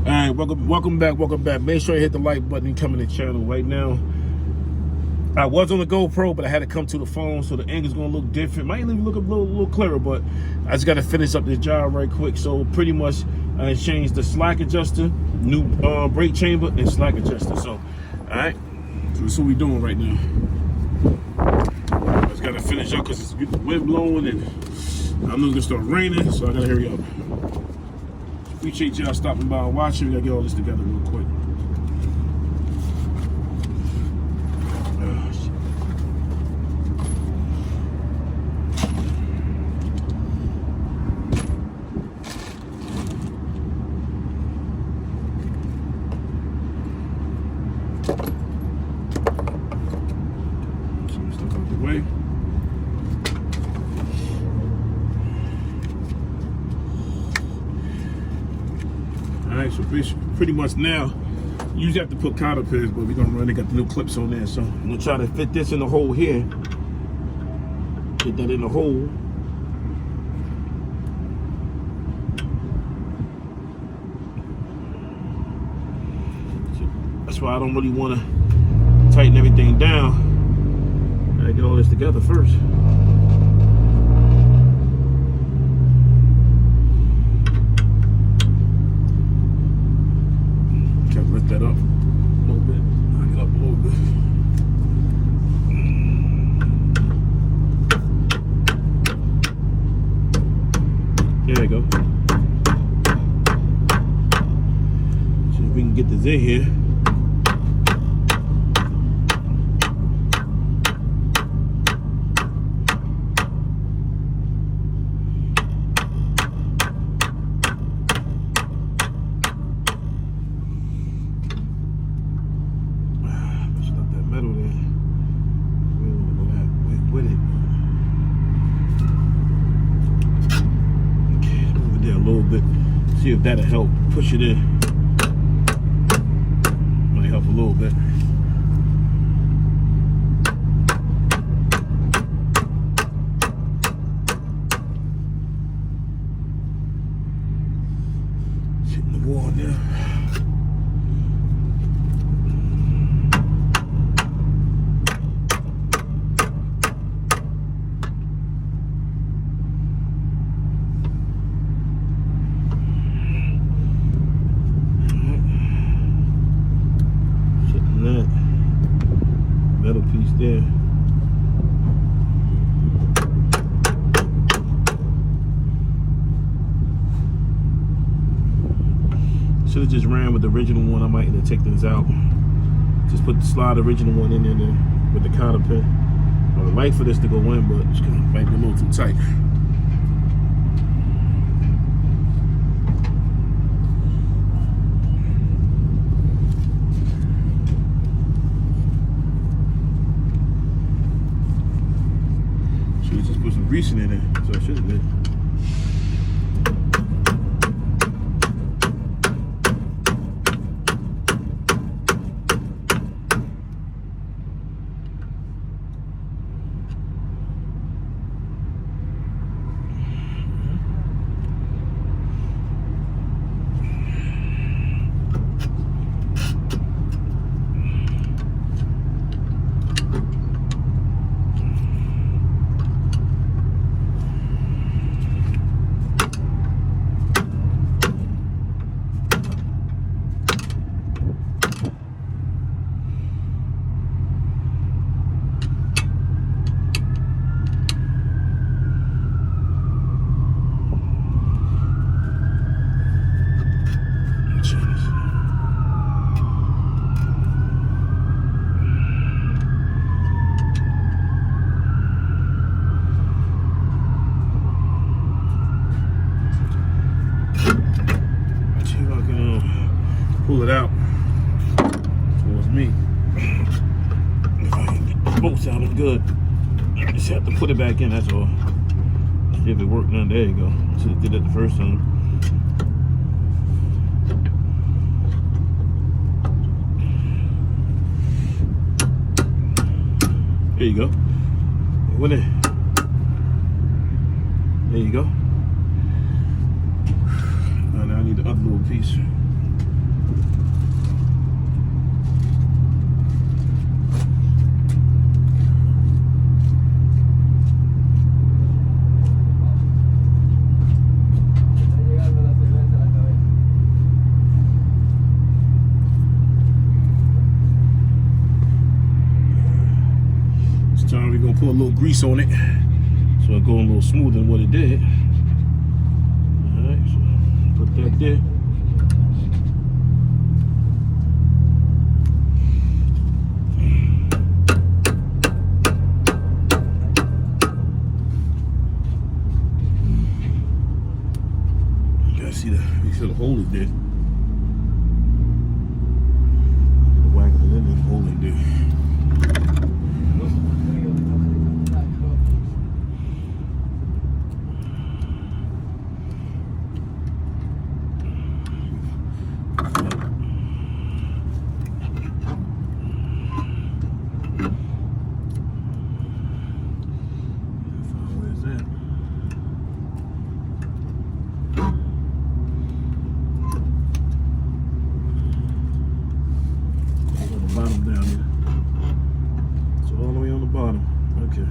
All right, welcome back. Make sure you hit the like button and come in the channel right now. I was on the GoPro, but I had to come to the phone, so the angle's gonna look different. Might even look a little clearer, but I just gotta finish up this job right quick. So pretty much, I changed the slack adjuster, new brake chamber, and slack adjuster. So, all right, so that's what we doing right now. I just gotta finish up because it's the wind blowing and I know it's gonna start raining, so I gotta hurry up. Appreciate y'all stopping by and watching. We gotta get all this together real quick. Some stuff out the way. Alright, so pretty much now, you usually have to put cotter pins, but we're gonna run, they got the new clips on there. So I'm gonna try to fit this in the hole here. Get that in the hole. So that's why I don't really wanna tighten everything down. I gotta get all this together first. Lift that up a little bit, knock it up a little bit. There you go. See if we can get this in here. See if that'll help push it in. Might help a little bit. Hitting the wall now. Metal piece there. Should have just ran with the original one. I might have take this out. Just put the slide original one in there with the cotter pin. I would like for this to go in, but it's gonna might be a little too tight. Just put some grease in there, so it should have been. Pull it out towards me. If I can get both out, I'm good. I just have to put it back in, that's all. See if it worked none. There you go. Should have did it the first time. There you go. It went in. There you go. Now I need the other little piece. Pour a little grease on it so it go a little smoother than what it did. All right, so put that there. You see the hole is there. Whack it in the hole in there. Bottom down here. So all the way on the bottom. Okay.